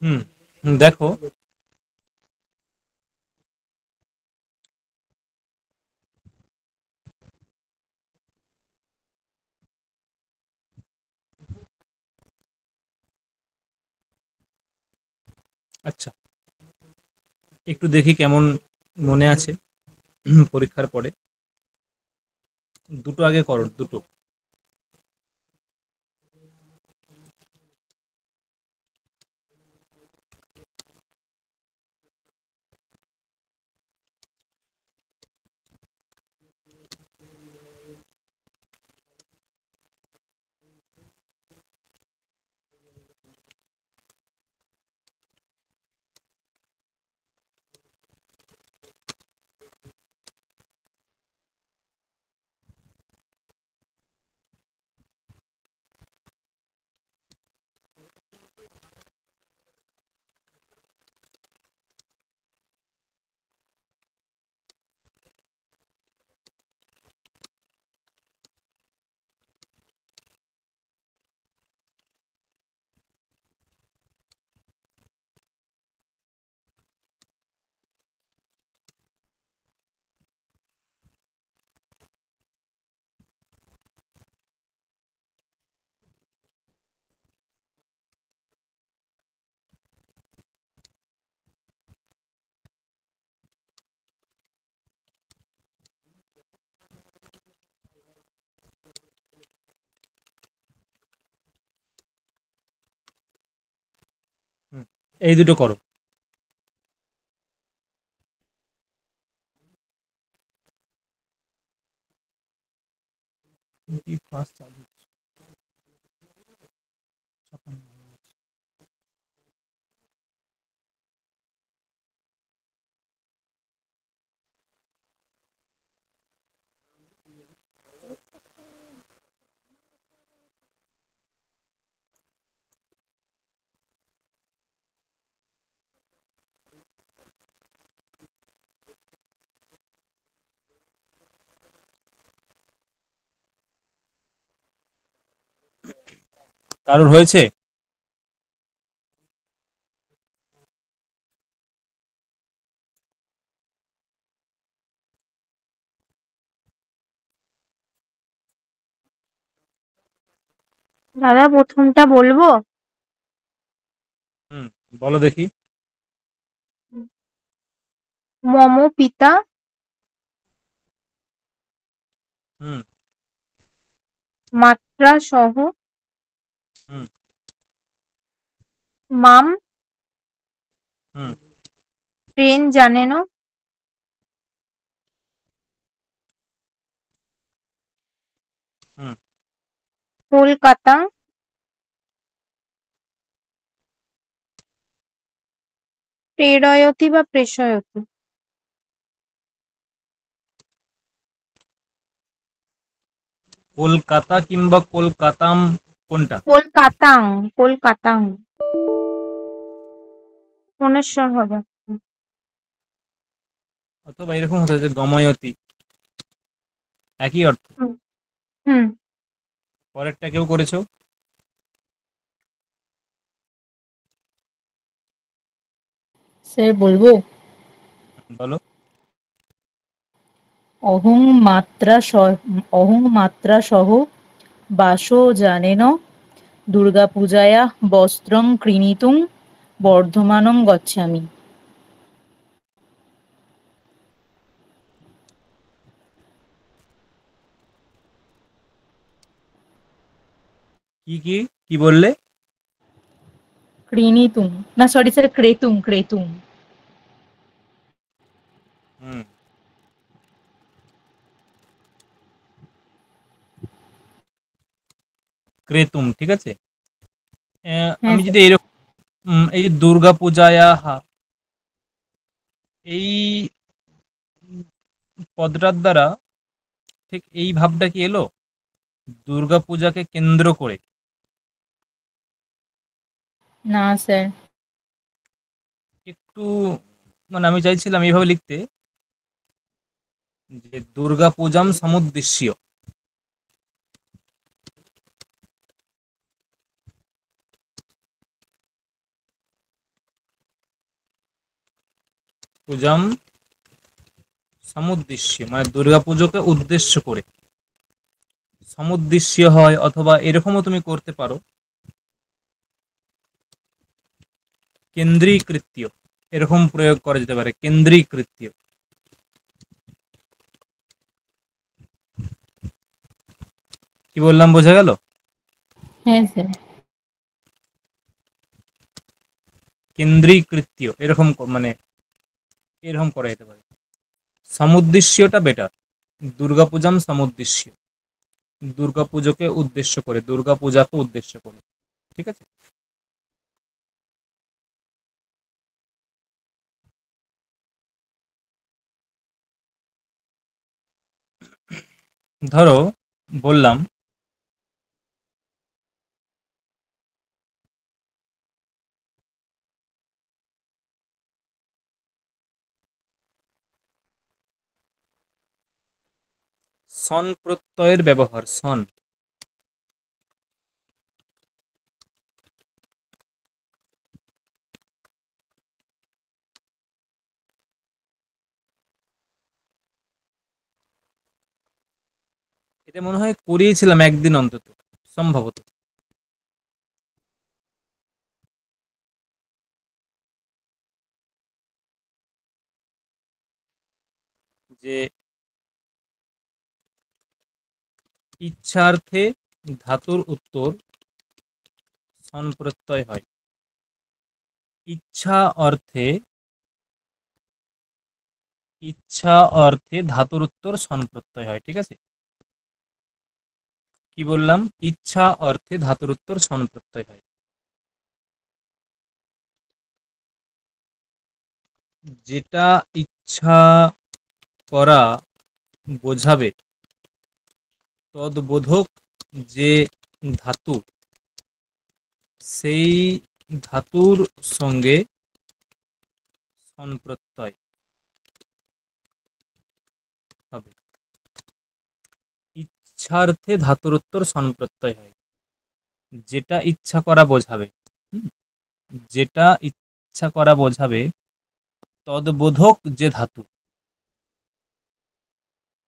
হুম। দেখো। আচ্ছা, একটু দেখি কেমন মনে আছে পরীক্ষার পরে। দুটো আগে করো, দুটো। হুম, এই দুটো করো। কি ফার্স্ট চালু কারোর হয়েছে? দাদা প্রথমটা বলবো? হুম, বলো দেখি। মম পিতা হুম। মাত্রা সহ হুম। মাম হুম। ট্রেন জানেন হুম। কলকাতা প্রেরয়তি বা প্রেষয়তি। কলকাতা কিংবা কলকাতাম, কোনটা? কলকাতাং, কলকাতাং মনেশ্বর হবে। অথবা এরকম হতে যে গময়তী, একই অর্থ। হুম হুম। পরেরটা কেউ করেছো? স্যার বলবো? বলো। অহং মাত্রা অহং মাত্রা সহ বাসো জানেন দুর্গাপূজায়া বস্ত্রং ক্রীণিতুং বর্ধমানং গচ্ছামি। কি কি কি বললে? ক্রীণিতুং, না সরি স্যার, ক্রেতুং ক্রেতুং। হুম। ক্রেতুম, ঠিক আছে। হ্যাঁ আমি স্যার। যদি এরকম, এই যে দুর্গা পূজায়া এই পদটার দ্বারা ঠিক এই ভাবটা কি এলো দুর্গা পূজাকে কেন্দ্র করে? না স্যার। একটু, মানে আমি চাইছিলাম এইভাবে লিখতে, যে দুর্গা পূজাম সমুদ্দেশ্য। পূজাম সমুদ্দেশ্য, মানে দুর্গাপুজোকে উদ্দেশ্য করে। সমুদ্দেশ্য হয়, অথবা এরকমও তুমি করতে পারো কেন্দ্রীকৃত্য, এরকম প্রয়োগ করা যেতে পারে, কেন্দ্রীকৃত্য। কি বললাম, বোঝা গেল? হ্যাঁ স্যার। কেন্দ্রীকৃত্য এরকম মানে এরকম করা যেতে পারে। সমুদ্দেশ্যটা বেটার, দুর্গাপূজাম সমুদ্দেশ্য, দুর্গাপুজোকে উদ্দেশ্য করে, দুর্গাপূজাকে উদ্দেশ্য করে। ঠিক আছে? ধরো বললাম সন প্রত্যয়ের ব্যবহার, সন। এটা মনে হয় করিয়েছিলাম একদিন অন্তত, সম্ভবত। যে ইচ্ছার্থে ধাতুর উত্তর সন প্রত্যয় হয়। ইচ্ছা অর্থে, ইচ্ছা অর্থে ধাতুর উত্তর সন প্রত্যয় হয়। ঠিক আছে? কি বললাম? ইচ্ছা অর্থে ধাতুর উত্তর সন প্রত্যয় হয়। যেটা ইচ্ছা করা বোঝাবে, তদ্বোধক যে ধাতু, সেই ধাতুর সঙ্গে সন প্রত্যয় হবে। ইচ্ছার্থে ধাতুর উত্তর সন প্রত্যয় হয়, যেটা ইচ্ছা করা বোঝাবে। হুম? যেটা ইচ্ছা করা বোঝাবে, তদ্বোধক যে ধাতু,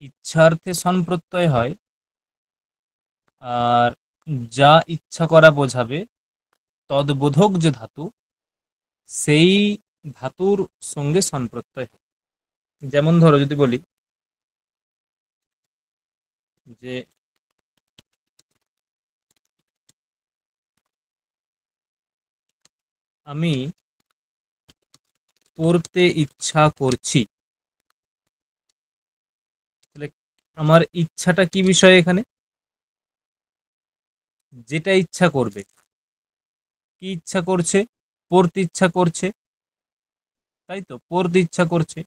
ইচ্ছার্থে সন প্রত্যয় হয়, আর যা ইচ্ছা করা বোঝাবে তদ্বোধক যে ধাতু, সেই ধাতুর সঙ্গে সন প্রত্যয় হয়। যেমন ধরো যদি বলি যে আমি পড়তে ইচ্ছা করছি, তাহলে আমার ইচ্ছাটা কি বিষয় এখানে? যেটা ইচ্ছা করবে। কি ইচ্ছা করছে? পড়তে ইচ্ছা করছে, তাই তো, পড়তে ইচ্ছা করছে।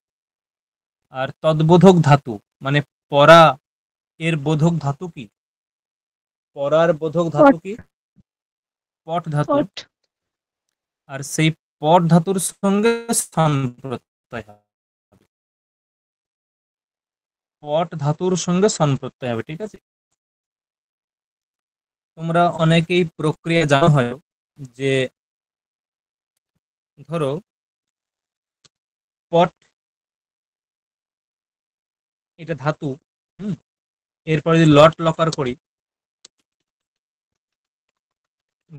আর তদ্বোধক ধাতু মানে পড়া, এর বোধক ধাতু কি? পড়ার বোধক ধাতু কি? পট ধাতু। পট। আর সেই পট ধাতুর সঙ্গে সন প্রত্যয় হবে। পট ধাতুর সঙ্গে সন প্রত্যয় হবে। ঠিক আছে? তোমরা অনেকেই প্রক্রিয়া জানো হয়, যে ধরো পট এটা ধাতু, হুম, এরপরে যদি লট লকার করি,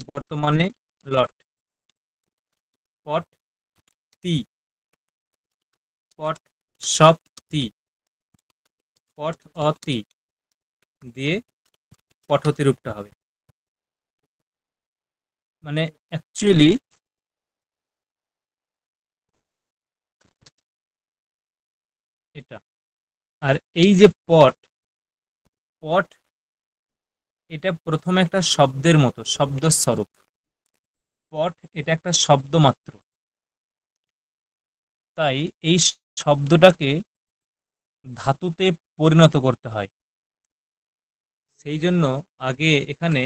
বর্তমানে লট, পট তি, পট সপ তি, পট অতি দিয়ে পঠতি রূপটা হবে। মানে অ্যাকচুয়ালি এটা, আর এই যে পট, পট এটা প্রথমে একটা শব্দের মতো, শব্দস্বরূপ। পট এটা একটা শব্দ মাত্র, তাই এই শব্দটাকে ধাতুতে পরিণত করতে হয়। সেই জন্য আগে এখানে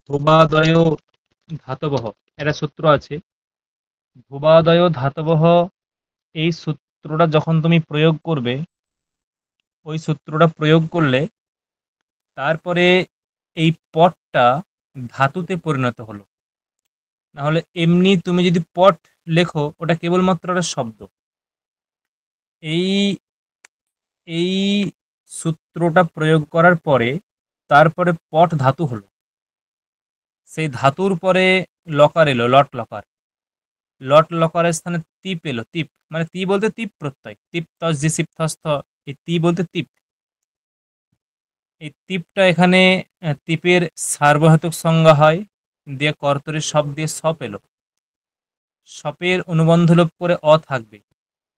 ধ্রুবাদয় ধাতবহ একটা সূত্র আছে, ধ্রুবাদয় ধাতবহ। এই সূত্রটা যখন তুমি প্রয়োগ করবে, ওই সূত্রটা প্রয়োগ করলে তারপরে এই পটটা ধাতুতে পরিণত হলো। না হলে এমনি তুমি যদি পট লেখো, ওটা কেবলমাত্র একটা শব্দ, এই এই সূত্রটা প্রয়োগ করার পরে তারপরে পট ধাতু হলো, সেই ধাতুর পরে লকার এলো, লট লকার। লট লকারের স্থানে তিপ এলো, তিপ মানে তি বলতে তিপ প্রত্যয়, তিপ তস জি সিপ থস থ, এই তি বলতে তিপ। এই তিপটা এখানে তিপের সার্বধাতুক সংজ্ঞা হয়, দিয়ে কর্তরি সব দিয়ে সপ এলো, সপের অনুবন্ধ লোপ করে অ থাকবে,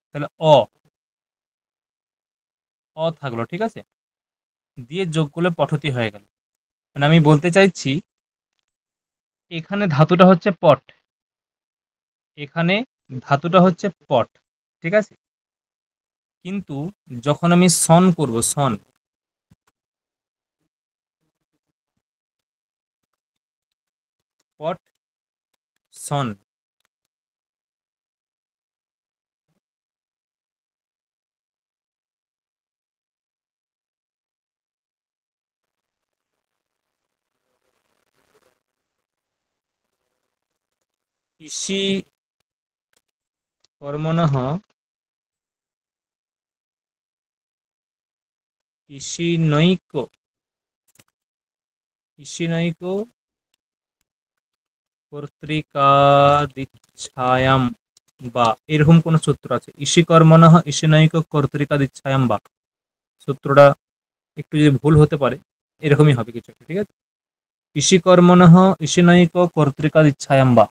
তাহলে অ অ থাকলো, ঠিক আছে, দিয়ে যোগ করলে পঠতি হয়ে গেল। মানে আমি বলতে চাইছি এখানে ধাতুটা হচ্ছে পট, এখানে ধাতুটা হচ্ছে পট, ঠিক আছে। কিন্তু যখন আমি সন করব, সন, পট সন, ইসি কর্মণঃ ইসিনৈক, ইসিনৈক কর্তৃকাদিচ্ছায়াম বা, এরকম কোন সূত্র আছে, ইসি কর্মণঃ ইসিনৈক কর্তৃকাদিচ্ছায়াম বা, সূত্রটা একটু যদি ভুল হতে পারে, এরকমই হবে কিছু একটা, ঠিক আছে। ইসি কর্মণঃ ইসিনৈক কর্তৃকাদিচ্ছায়াম বা,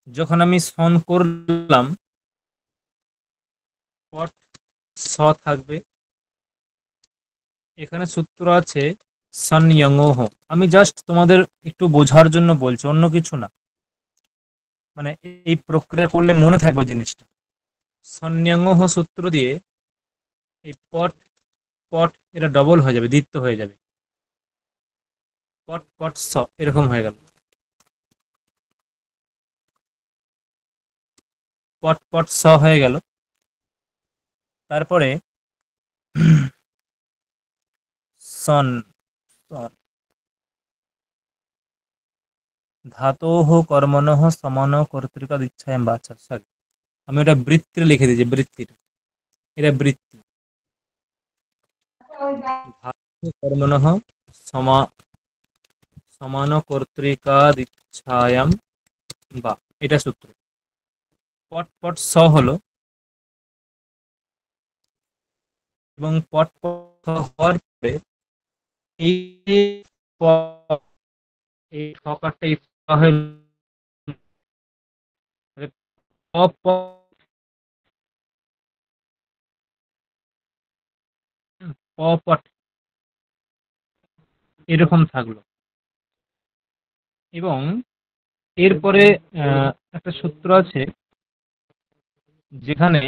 যখন আমি সন করলাম পট স থাকবে, এখানে সূত্র আছে সন্যঙোহ, আমি জাস্ট তোমাদের একটু বোঝার জন্য বলছি, অন্য কিছু না, মানে এই প্রক্রিয়া করলে মনে থাকবে জিনিসটা। সন্যঙোহ সূত্র দিয়ে এই পট পট এটা ডবল হয়ে যাবে, দ্বিত্ব হয়ে যাবে, পট পট স এরকম হয়ে গেল, পট পট স হয়ে গেল। তারপরে সন, ধাতোঃ কর্মণঃ সমান কর্তৃকাদিচ্ছায়াম বা, আচ্ছা সরি, আমি ওটা বৃত্তির লিখে দিয়েছি, বৃত্তির, এটা বৃত্তি। ধাতোঃ কর্মণঃ সমান কর্তৃকাদিচ্ছায়াম বা, এটা সূত্র। পট পট স হলো, এবং পট পট হওয়ার পরে এই যে এই ফকারটা এই হয়ে প প প পট এরকম থাকলো, এবং এরপরে একটা সূত্র আছে যেখানে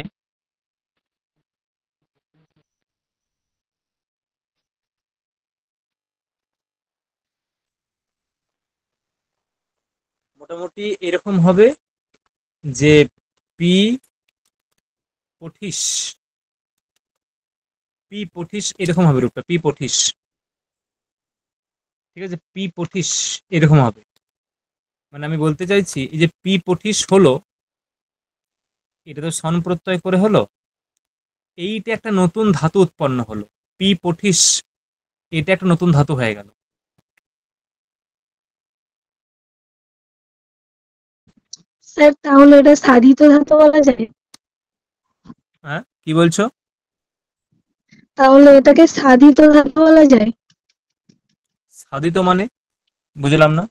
মোটামুটি এরকম হবে যে পি পঠিস, পি পঠিস এরকম হবে রূপটা, পি পঠিস, ঠিক আছে, পি পঠিস এরকম হবে। মানে আমি বলতে চাইছি এই যে পি পঠিস হলো, এটা তো সন প্রত্যয় করে হলো, এইটা একটা নতুন ধাতু উৎপন্ন হলো, পি পঠিস, এটা একটা নতুন ধাতু হয়ে গেল। স্যার তাহলে এটা সাধিত ধাতু বলা যায়? হ্যাঁ, কি বলছো? তাহলে এটাকে সাধিত ধাতু বলা যায়? সাধিত মানে বুঝলাম না।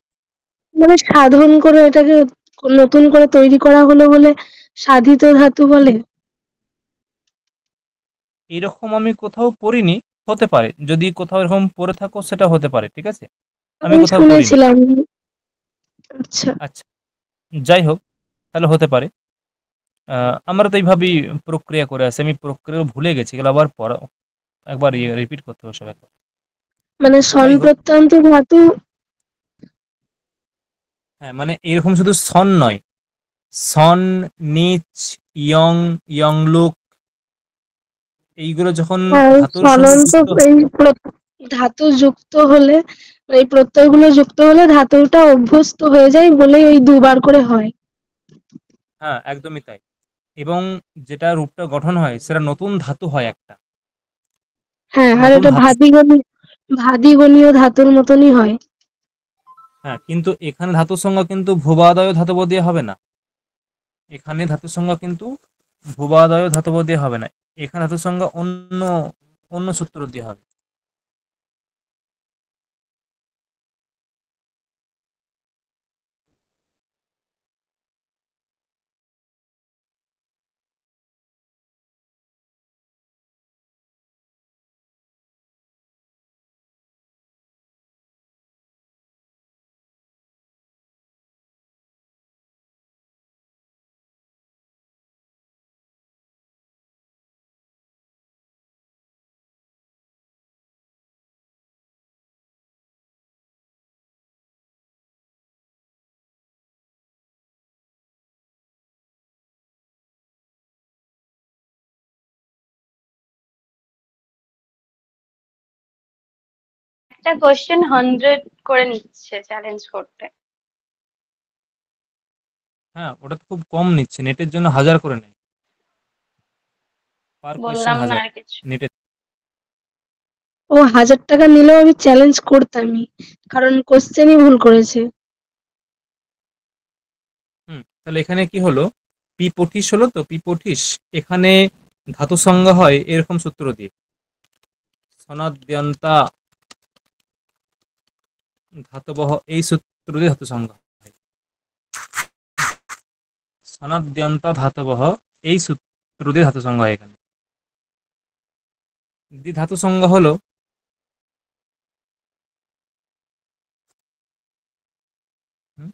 মানে সাধন করে এটাকে নতুন করে তৈরি করা হলো বলে সাধিত ধাতু বলে? এরকম আমি কোথাও পড়িনি, হতে পারে, যদি কোথাও এরকম পড়ে থাকো সেটা হতে পারে, ঠিক আছে, আমি আমি কোথাও পড়িনি। শুনেছিলাম। আচ্ছা। আচ্ছা, যাই হোক, তাহলে হতে পারে। আমরা তো এইভাবেই প্রক্রিয়া করে আসি, আমি প্রক্রিয়া ভুলে গেছি, এগুলো আবার পড়া, একবার রিপিট করতে হবে সব একবার। মানে সন যাই হোক, প্রত্যন্ত ধাতু। হ্যাঁ, মানে এরকম শুধু সন নয়, সন, নিচ, ইয়ং, ইয়ংলুক, এইগুলো যখন ধাতুর সঙ্গে সনন্ত যুক্ত, এই ধাতু যুক্ত হলে এই প্রত্যয়গুলো যুক্ত হলে ধাতুটা অভ্যস্ত হয়ে যায় বলেই ওই দুবার করে হয়। হ্যাঁ, একদমই তাই। এবং যেটা রূপটা গঠন হয় সেটা নতুন ধাতু হয় একটা। হ্যাঁ, আর নতুন এটা ধাতু। ভাদিগণীয় ধাতুর মতনই হয়। হ্যাঁ, কিন্তু এখানে ধাতুর সংজ্ঞা কিন্তু ভুবাদয় ধাতব দিয়ে হবে না। এখানে ধাতুর সংজ্ঞা কিন্তু ভুবাদয় ধাতব দিয়ে হবে না। এখানে ধাতুর সংজ্ঞা অন্য অন্য সূত্র দিয়ে হবে। একটা কোশ্চেন 100 করে নিচ্ছে চ্যালেঞ্জ করতে। হ্যাঁ, ওটা তো খুব কম নিচ্ছে, নেটের জন্য 1000 করে নেয়, পার কোয়েশ্চেন বললাম না 1000 আর কিছু। নেটের। ও 1000 টাকা নিলেও আমি চ্যালেঞ্জ করতামই, কারণ কোশ্চেনই ভুল করেছে। তাহলে এখানে কি হলো, পি পঠিশ হলো তো, পি পঠিশ। এখানে ধাতু সংজ্ঞা হয় এরকম সূত্র দিয়ে, সনাদ্যন্তা ধাতবহ, এই সূত্র দিয়ে ধাতু সংজ্ঞা হয়। সনাদ্যন্তা ধাতবহ, এই সূত্র দিয়ে ধাতু সংজ্ঞা হয় এখানে। ধাতু সংজ্ঞা হলো হুম,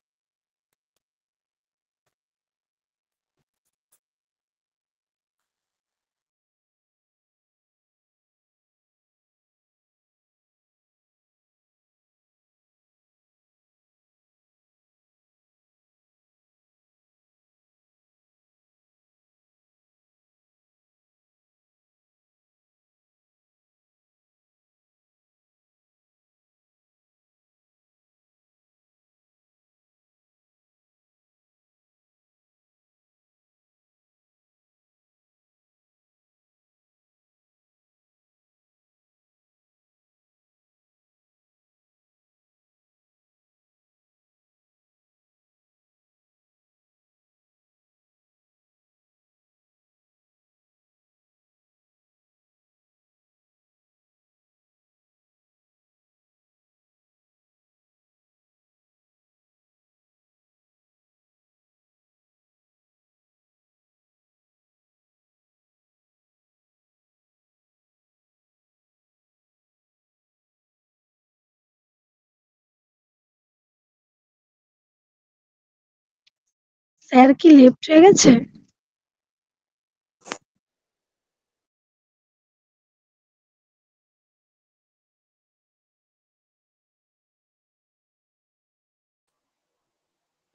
স্যার কি লেফট হয়ে গেছে?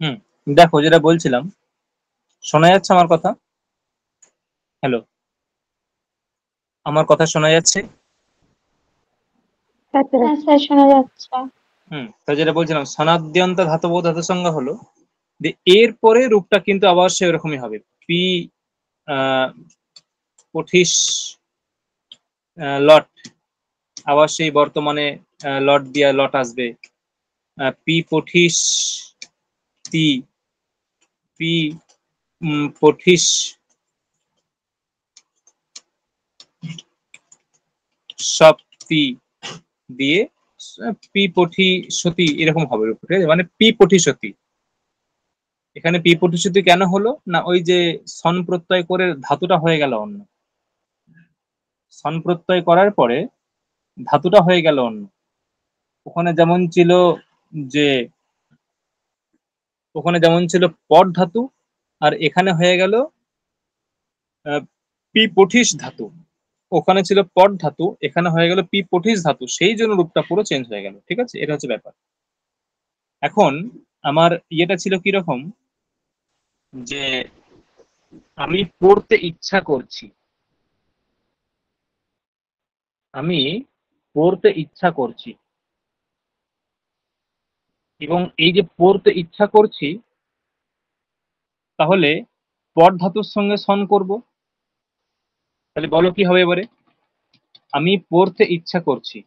হুম, দেখো যেটা বলছিলাম, শোনা যাচ্ছে আমার কথা? হ্যালো, আমার কথা শোনা যাচ্ছে? হ্যাঁ স্যার, শোনা যাচ্ছে। তো যেটা বলছিলাম, সনাদ্যন্তা ধাতব ধাতু সংজ্ঞা হলো যে এর পরে রূপটা কিন্তু আবার সে ওরকমই হবে। পি পঠিশ লট, আবার সেই বর্তমানে লট দিয়া লট আসবে। পি পঠিশ তি, পি পঠিশ সব পি দিয়ে পি পঠি সতী, এরকম হবে রূপটা, ঠিক আছে? মানে পি পঠি সতী। এখানে পি পঠি সতী কেন হলো না, ওই যে সন প্রত্যয় করে ধাতুটা হয়ে গেল অন্য, সন প্রত্যয় করার পরে ধাতুটা হয়ে গেল অন্য। ওখানে যেমন ছিল যে, ওখানে যেমন ছিল পট ধাতু, আর এখানে হয়ে গেল পি পঠিশ ধাতু। ওখানে ছিল পট ধাতু, এখানে হয়ে গেল পি পঠিশ ধাতু, সেই জন্য রূপটা পুরো চেঞ্জ হয়ে গেল, ঠিক আছে? এটা হচ্ছে ব্যাপার। এখন আমার ইয়েটা ছিল কিরকম, যে আমি পড়তে ইচ্ছা করছি, আমি পড়তে ইচ্ছা করছি, এবং এই যে পড়তে ইচ্ছা করছি, তাহলে পর ধাতুর সঙ্গে সন করব। তাহলে বলো কি হবে এবারে? আমি পড়তে ইচ্ছা করছি,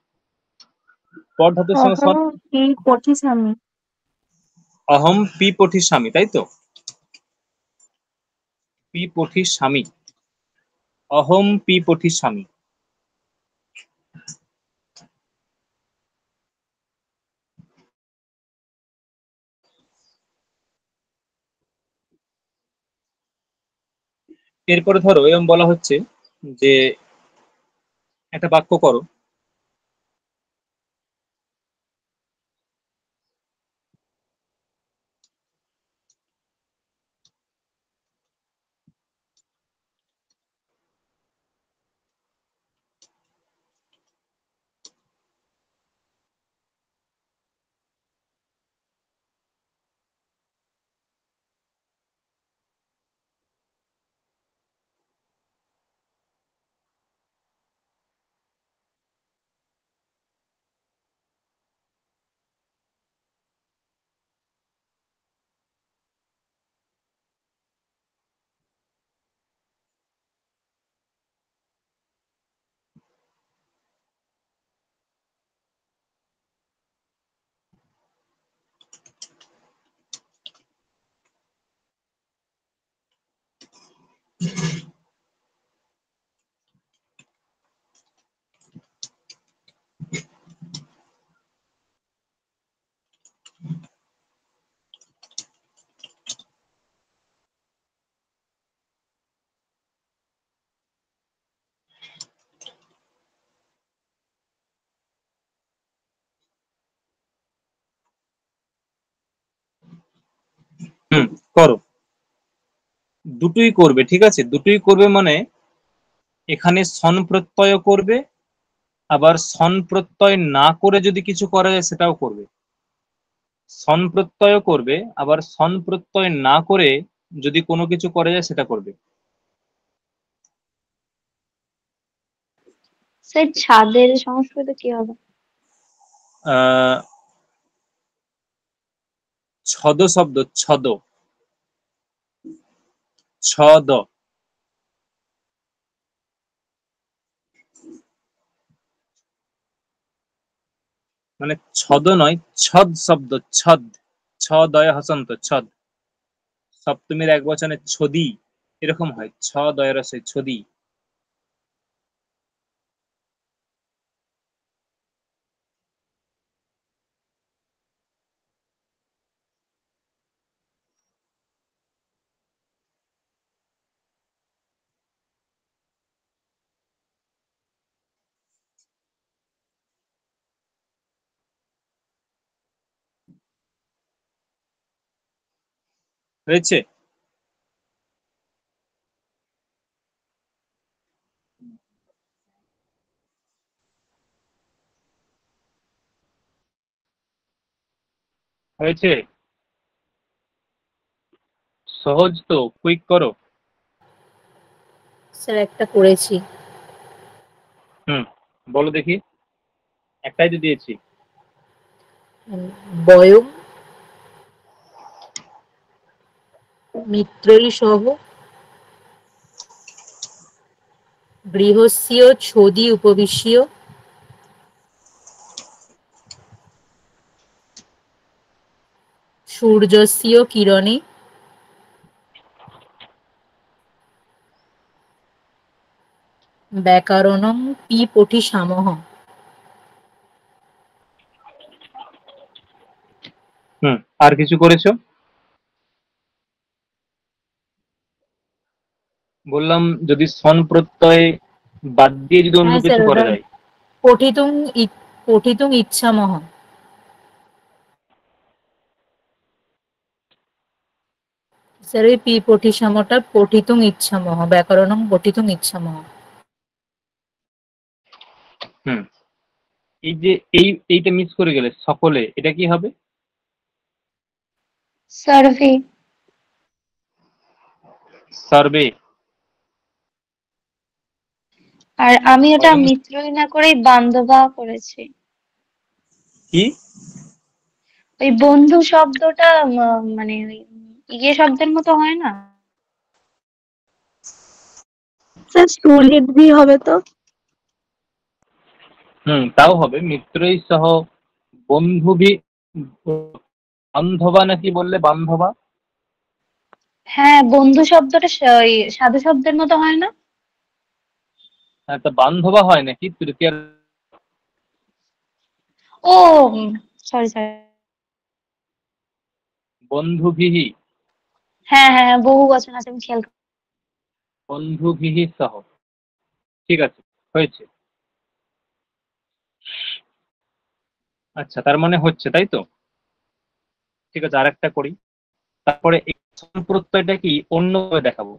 পর ধাতুর সঙ্গে সন। অহং পি পঠিসামি। অহম পি পঠিসামি, তাই তো? পি পঠিসামি, অহম পি পঠিসামি। এরপরে ধরো এরকম বলা হচ্ছে যে একটা বাক্য করো। করো। দুটোই করবে, ঠিক আছে? দুটোই করবে মানে এখানে সন প্রত্যয় করবে, আবার সন প্রত্যয় না করে যদি কিছু করা যায় সেটাও করবে। সন প্রত্যয় করবে, আবার সন প্রত্যয় না করে যদি কোনো কিছু করা যায় সেটা করবে। স্যার ছাদের সংস্কৃত কি হবে? আহ ছদ শব্দ, ছদ, ছদ, মানে ছদ নয়, ছদ শব্দ, ছদ, ছ দয় হসন্ত, ছদ। সপ্তমীর এক বচনে ছদি, এরকম হয়, ছ দয় রসে ছদি। হয়েছে? হয়েছে? সহজ তো, কুইক করো। স্যার একটা করেছি। হুম, বলো দেখি। একটাই তো দিয়েছি। বয়ম মিত্রই সহ গৃহস্য ছোদি উপবিশ্য সূর্যস্য কিরণে ব্যাকরণং পিপঠিসামঃ। আর কিছু করেছো? বললাম যদি সন প্রত্যয় বাদ দিয়ে যদি অন্য হ্যাঁ কিছু স্যার, করা ওটা যায়। পঠিতুং পঠিতুং ইচ্ছামহ। স্যার এই পিপঠিসামটা পঠিতুং ইচ্ছামহ, ব্যাকরণং পঠিতুং ইচ্ছামহ। হুম, এই যে এইটা মিস করে গেলে সকলে, এটা কি হবে? সার্ভে। সার্ভে। আর আমি ওটা বলো মিত্রই না করেই বান্ধবা করেছি। কি? ওই বন্ধু শব্দটা মানে ওই ইয়ে শব্দের মতো হয় না? স্যার সুহৃদ্বি হবে তো? তাও হবে। মিত্রই সহ বন্ধুভি, বান্ধবা নাকি বললে? বান্ধবা। হ্যাঁ, বন্ধু শব্দটা ওই সাধু শব্দের মতো হয় না? হ্যাঁ, তা বান্ধবা হয় নাকি তৃতীয়? ও, সরি সরি। বন্ধুভিহি। হ্যাঁ হ্যাঁ হ্যাঁ, বহু বচন আছে, আমি খেয়াল বন্ধুভিহি সহ। ঠিক আছে, হয়েছে। আচ্ছা, তার মানে হচ্ছে, তাই তো? ঠিক আছে, আরেকটা করি। তারপরে এই প্রত্যয়টা কি অন্যভাবে দেখাবো।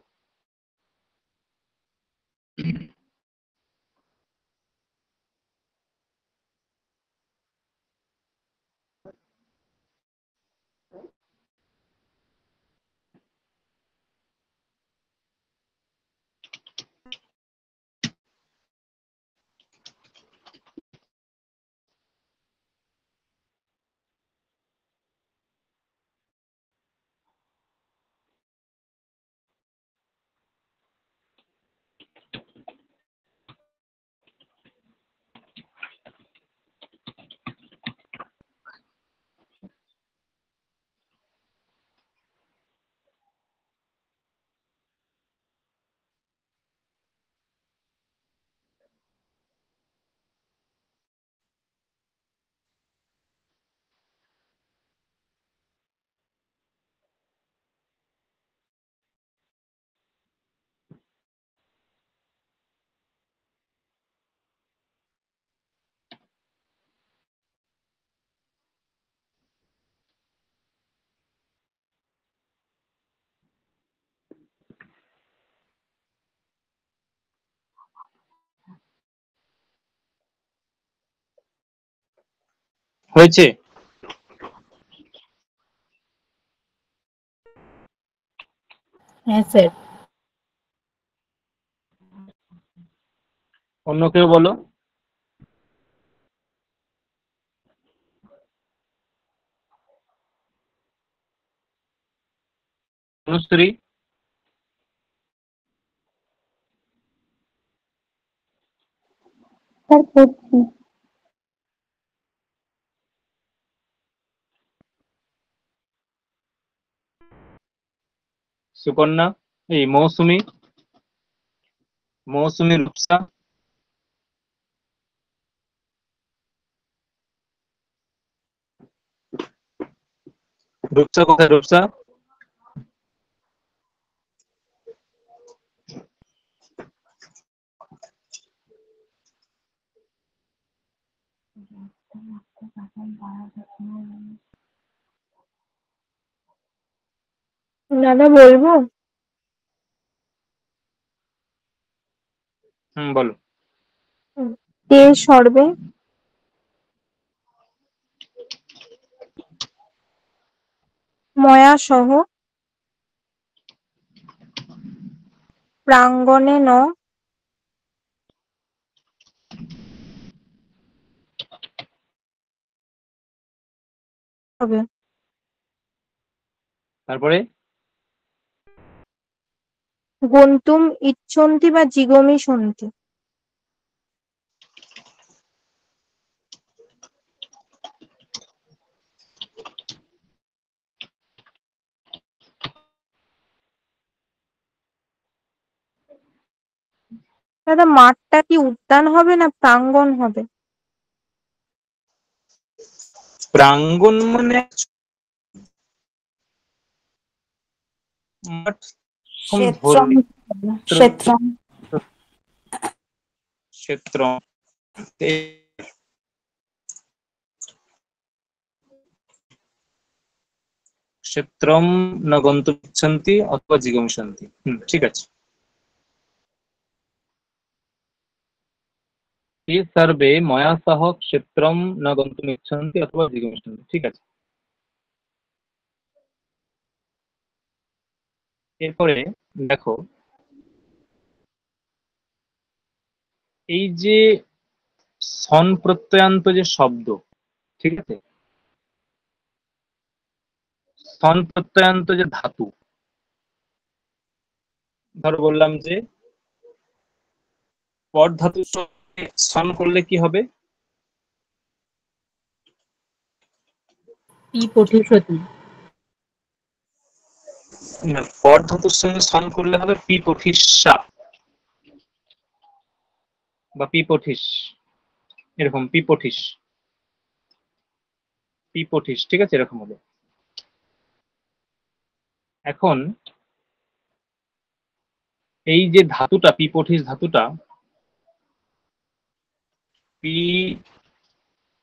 হয়েছে? হ্যাঁ স্যার। অন্য কেউ বলো। অনুশ্রী। স্যার করছি। সুকন্যা, এই মৌসুমী। মৌসুমী, রূপসা। রূপসা কোথায়? রূপসা। দাদা বলবো? বলো। তে সর্বে ময়া সহ প্রাঙ্গণে ন হবে। তারপরে গন্তুম ইচ্ছন্তি বা জিগমি সন্তি। দাদা মাঠটা কি উদ্যান হবে না প্রাঙ্গণ হবে? প্রাঙ্গণ মানে মাঠ। ক্ষেত্রম ক্ষেত্রম ক্ষেত্র। ক্ষেত্রম ন গন্তুমিচ্ছন্তি অথবা জিগমিষন্তি। ঠিক আছে। ये सर्वे मया सह क्षेत्रम न गन्तुमिच्छन्ति अथवा जिगमिषन्ति। ঠিক আছে। এরপরে দেখো, এই যে সন প্রত্যয়ান্ত যে শব্দ, ঠিক আছে, সন প্রত্যয়ান্ত যে ধাতু, ধরো বললাম যে পর ধাতুর সঙ্গে সন করলে কি হবে? পি পঠিষ্যতি। না, পর ধাতুর সঙ্গে সন করলে হবে পি পঠিসা বা পি পঠিস, এরকম পি পঠিস, পি পঠিস, ঠিক আছে, এরকম হবে। এখন এই যে ধাতুটা পি পঠিস ধাতুটা, পি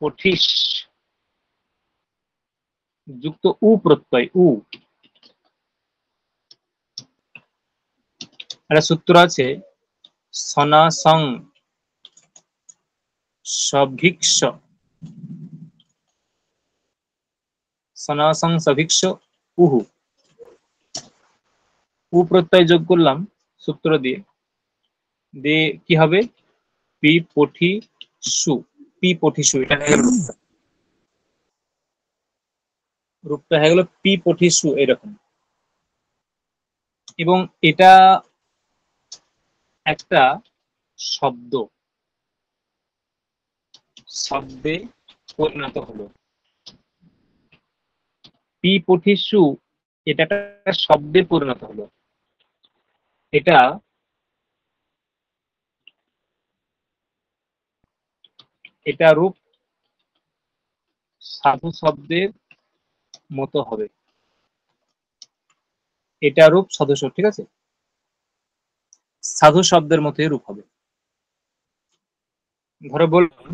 পঠিস যুক্ত উ প্রত্যয়, উ, একটা সূত্র আছে, সনাসং সভিক্ষ, সনাসং সভিক্ষ উহু, উ প্রত্যয় যোগ করলাম সূত্র দিয়ে, দিয়ে কি হবে? পি পঠি সু, পি পঠি সু, এটা হয়ে গেল রূপটা। রূপটা হয়ে গেল পি পঠি সু, এরকম। এবং এটা একটা শব্দ, শব্দে পরিণত হলো। পি পঠি সু, এটা একটা শব্দে পরিণত হলো। এটা এটা রূপ সাধু শব্দের মতো হবে, এটা রূপ সাধু শব্দ, ঠিক আছে, সাধু শব্দের মতোই রূপ হবে। ধরো বললাম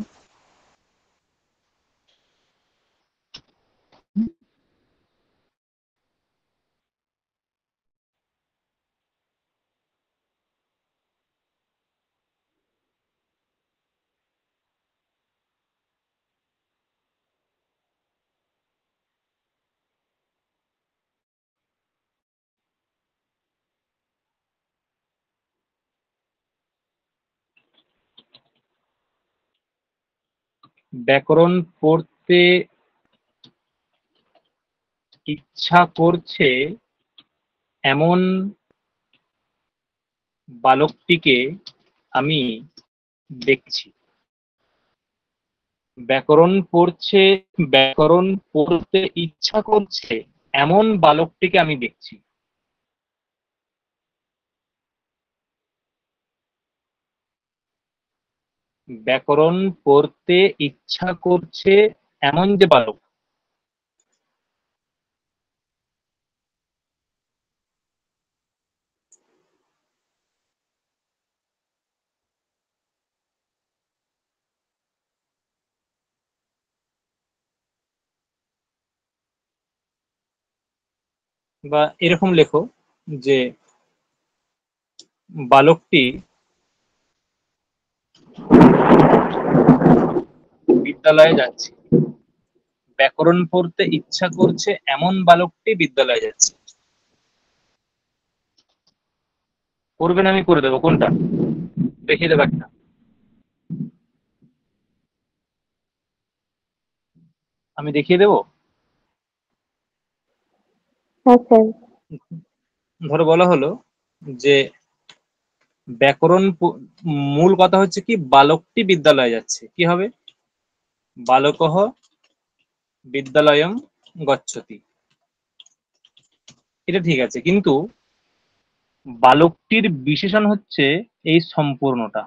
ব্যাকরণ পড়তে ইচ্ছা করছে এমন বালকটিকে আমি দেখছি। ব্যাকরণ পড়তে ইচ্ছা করছে এমন বালকটিকে আমি দেখছি। ব্যাকরণ পড়তে ইচ্ছা করছে এমন যে বালক, বা এরকম লেখো যে বালকটি বিদ্যালয়ে যাচ্ছে। ব্যাকরণ পড়তে ইচ্ছা করছে এমন বালকটি বিদ্যালয়ে যাচ্ছে। করবেন, আমি করে দেবো, কোনটা দেখিয়ে দেবো একটা। আমি দেখিয়ে দেবো। হ্যাঁ স্যার। ধরো বলা হলো যে ব্যাকরণ মূল কথা হচ্ছে কি, বালকটি বিদ্যালয়ে যাচ্ছে, কি হবে? বালকঃ বিদ্যালয়ং গচ্ছতি, এটা ঠিক আছে, কিন্তু বালকটির বিশেষণ হচ্ছে এই সম্পূর্ণটা,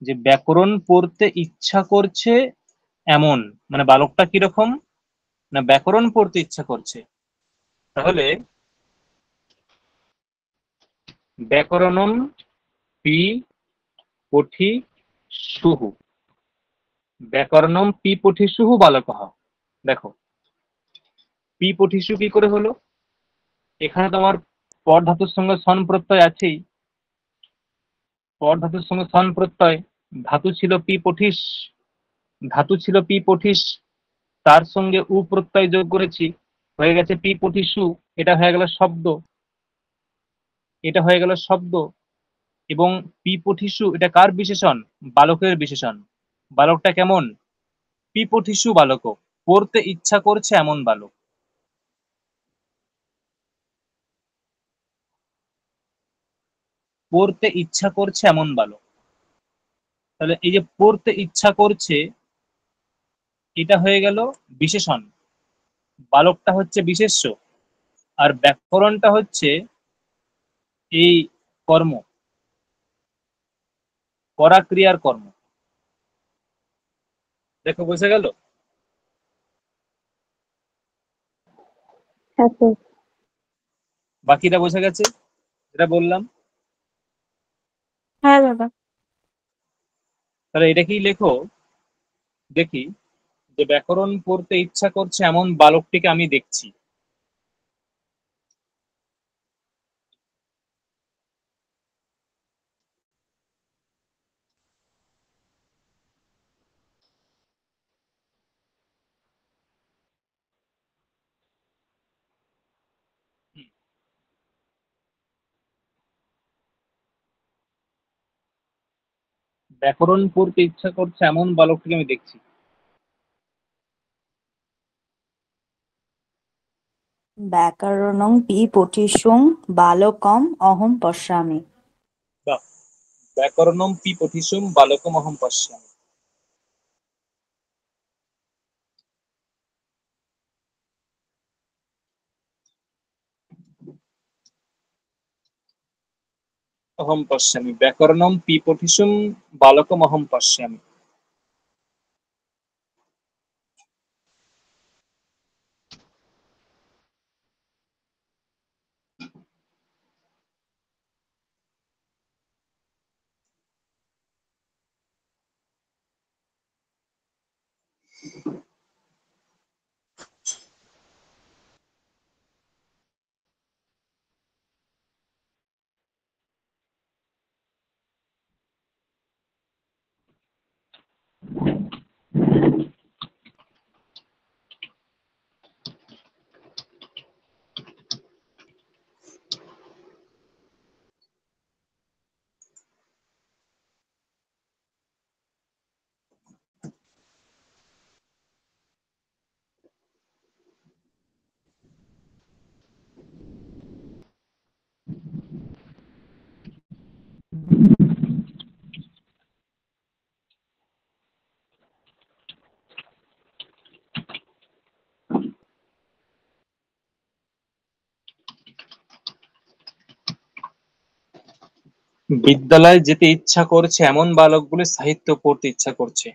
যে ব্যাকরণ পড়তে ইচ্ছা করছে এমন, মানে বালকটা কিরকম না, ব্যাকরণ পড়তে ইচ্ছা করছে। তাহলে ব্যাকরণম পি পঠি সুহু, ব্যাকরণম পি পঠি সুহু বালকঃ। দেখো পি পঠি সু কি করে হলো? এখানে তোমার পর ধাতুর সঙ্গে সন প্রত্যয় আছেই, পর ধাতুর সঙ্গে সন প্রত্যয়, ধাতু ছিল পি পঠিস, ধাতু ছিল পি পঠিস, তার সঙ্গে উ প্রত্যয় যোগ করেছি, হয়ে গেছে পি পঠিসু, এটা হয়ে গেল শব্দ, এটা হয়ে গেল শব্দ। এবং পি পঠিসু এটা কার বিশেষণ? বালকের বিশেষণ। বালকটা কেমন? পি পঠিসু বালক, পড়তে ইচ্ছা করছে এমন বালক। পড়তে ইচ্ছা করছে এমন বালক। তাহলে এই যে পড়তে ইচ্ছা করছে, এটা হয়ে গেল বিশেষণ, বালকটা হচ্ছে বিশেষ্য, আর ব্যাকরণটা হচ্ছে এই কর্ম, করা ক্রিয়ার কর্ম। দেখো বোঝা গেল? হ্যাঁ স্যার। বাকিটা বোঝা গেছে যেটা বললাম? হ্যাঁ দাদা। তাহলে এটা কি লেখো দেখি, যে ব্যাকরণ পড়তে ইচ্ছা করছে এমন বালকটিকে আমি দেখছি। ব্যাকরণ পড়তে ইচ্ছা করছে এমন বালকটিকে আমি দেখছি। ব্যাকরণং পিপঠিষুং বালকম অহং পশ্যামি। বাহ, ব্যাকরণম পিপঠিসুম বালকমহং পশ্যামি। অহম পশ্যামি, ব্যাকরণম পিপঠিসুম বালকমহং পশ্যামি। বিদ্যালয়ে যেতে ইচ্ছা করছে এমন বালকগুলো সাহিত্য পড়তে ইচ্ছা করছে।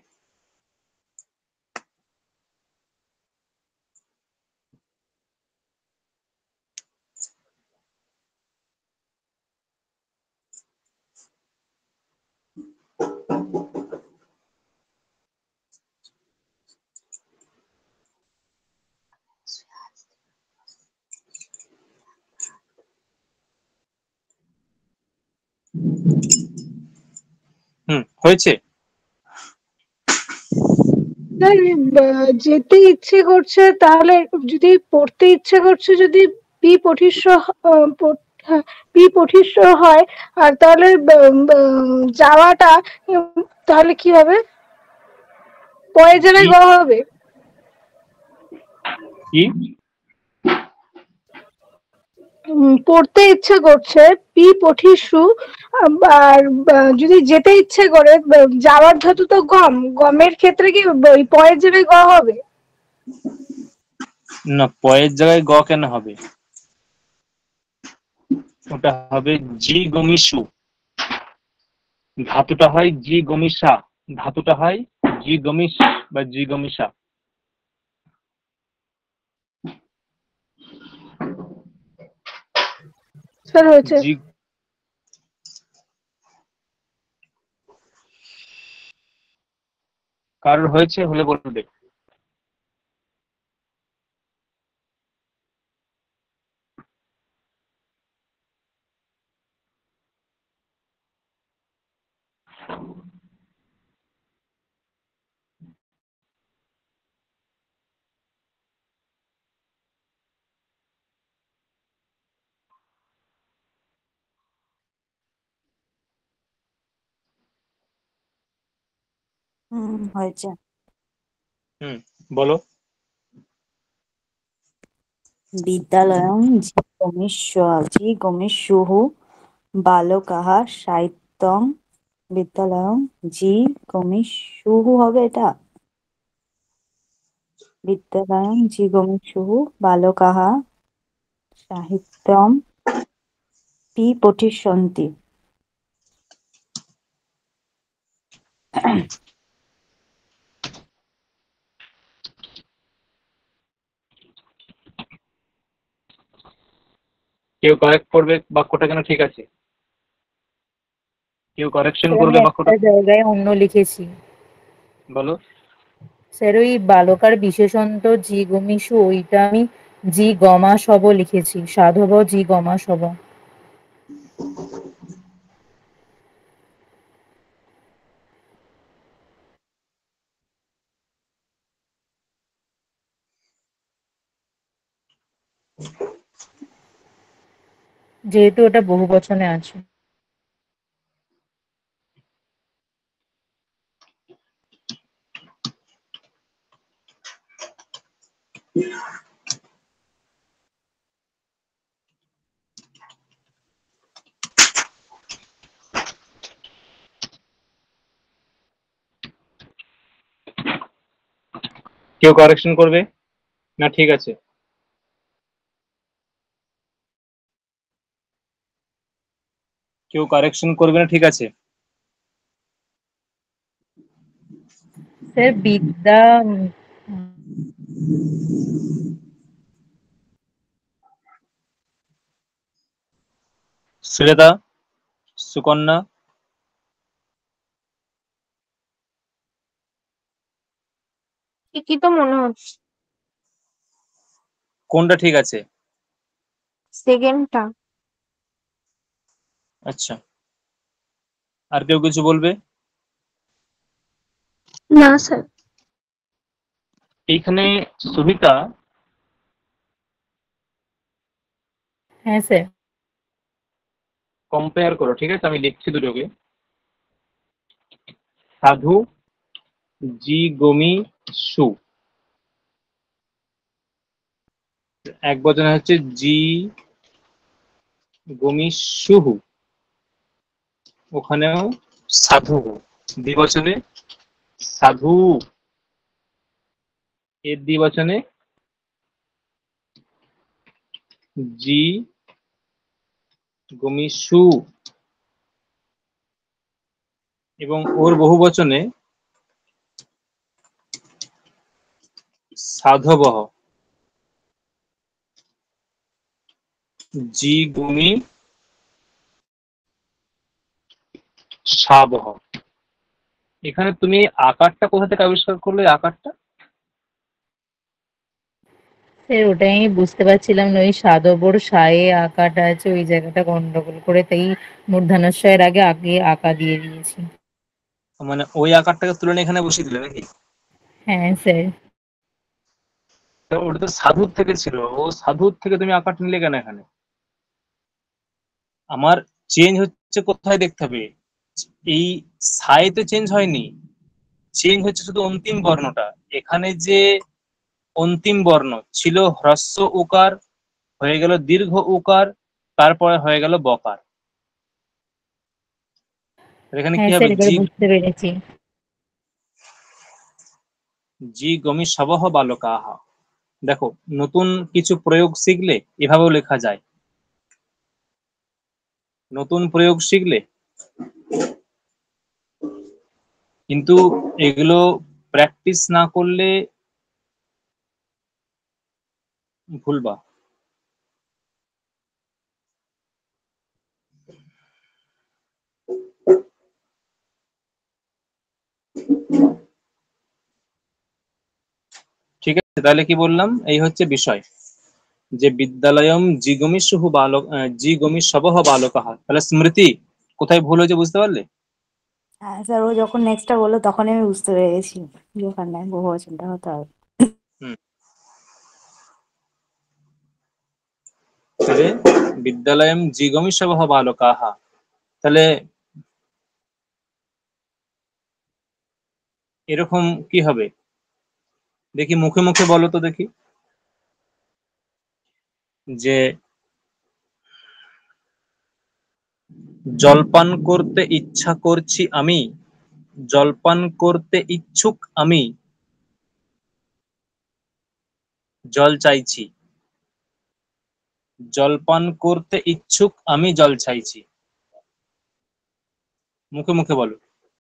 হয়েছে। স্যার, যেতে ইচ্ছে করছে, তাহলে যদি পড়তে ইচ্ছে করছে, যদি পি পঠিষ্য পি পঠিষ্য হয়, আর তাহলে যাওয়াটা তাহলে কি হবে? পরের জায়গায় গ হবে। কি? পড়তে ইচ্ছে করছে পি পঠিষ্যু, আর যদি যেতে ইচ্ছে করে, যাওয়ার ধাতু তো গম, গমের ক্ষেত্রে কি ওই পরের জায়গায় গ হবে? না, পয়ের জায়গায় গ কেন হবে? ওটা হবে জি গমিষু। ধাতুটা হয় জি গমিষা, ধাতুটা হয় জি গমিষ বা জি গমিষা। স্যার হয়েছে। জি, কারোর হয়েছে হলে বলবে। হয়েছে। বলো। বিদ্যালয়ং জি গমিষ্যামি বালকাহ সাহিত্যং বিদ্যালয়ং জি গমিষ্যুঃ হবে এটা? বিদ্যালয়ং জি গমিষ্যুঃ বালকাহ সাহিত্যম পি পঠিষ্যন্তি। কেউ কারেক্ট করবে বাক্যটা কেন ঠিক আছে? কেউ কারেকশন স্যার আমি করবে একটা বাক্যটা? জায়গায় অন্য লিখেছি। বলো। স্যার ওই বালকার বিশেষণত জি গমিষু ওইটা আমি জি গমাসব লিখেছি, সাধব জি গমাসব। যেহেতু ওটা বহু বচনে আছে। কেউ কারেকশন করবে না ঠিক আছে? কেউ কারেকশন করবে না ঠিক আছে? স্যার বিদ্যা শ্রেতা, সুকন্যা, ঠিকই তো মনে হচ্ছে। কোনটা ঠিক আছে? সেকেন্ডটা। আচ্ছা, আর কেউ কিছু বলবে? না স্যার। এইখানে সুবিতা হ্যাঁ স্যার। কম্পেয়ার করো, ঠিক আছে? আমি লিখছি দুটোকে। সাধু জি গমি সু, এক বচনে হচ্ছে জি গমি সুহু, ওখানেও সাধু, দ্বিবচনে সাধু, এর দ্বিবচনে জি গমি সু, এবং ওর বহু বচনে সাধবহ জি গুমি সাবহ। এখানে তুমি আকারটা কোথা থেকে আবিষ্কার করলে? আকারটা স্যার ওটাই আমি বুঝতে পারছিলাম না, ওই সাধবর সায়ে আঁকাটা আছে ওই জায়গাটা গন্ডগোল করে, তাই মূর্ধন্যস্বয়ের আগে আগে আঁকা দিয়ে দিয়েছি। মানে ওই আকারটাকে তুলে নিয়ে এখানে বসিয়ে দিলে নাকি? হ্যাঁ স্যার। তো ওটা তো সাধুর থেকে ছিল, ও সাধুর থেকে তুমি আকারটা নিলে কেন এখানে? আমার চেঞ্জ হচ্ছে কোথায় দেখতে হবে, এই সাইতে চেঞ্জ হয়নি, চেঞ্জ হচ্ছে শুধু অন্তিম বর্ণটা। এখানে যে অন্তিম বর্ণ ছিল হ্রস্ব উকার, হয়ে গেল দীর্ঘ উকার, তারপরে হয়ে গেল বকার। এখানে কি হ্যাঁ হবে? স্যার এবার জি বুঝতে পেরেছি। জি গমি সবহ বালকাহ। দেখো, নতুন কিছু প্রয়োগ শিখলে এভাবেও লেখা যায়, নতুন প্রয়োগ শিখলে, কিন্তু এগুলো প্র্যাকটিস না করলে ভুলবা। ঠিক আছে, তাহলে কি বললাম? এই হচ্ছে বিষয়, যে বিদ্যালয়ম জিগমিষুঃ বালক জিগমিষবঃ বালকাঃ। তাহলে স্মৃতি কোথায় ভুল হয়েছে বুঝতে পারলে? হ্যাঁ স্যার, ও যখন নেক্সটটা বললো তখনই আমি বুঝতে পেরে গেছি যে ওখানে বহু বচনটা হতে হবে। হুম, তাহলে বিদ্যালয়ম জিগমিষবঃ বালকাঃ, তাহলে এরকম কি হবে দেখি, মুখে মুখে বলো তো দেখি, যে জলপান করতে ইচ্ছা করছি আমি, জলপান করতে ইচ্ছুক আমি, জল চাইছি। জলপান করতে ইচ্ছুক আমি, জল চাইছি। মুখে মুখে বলো।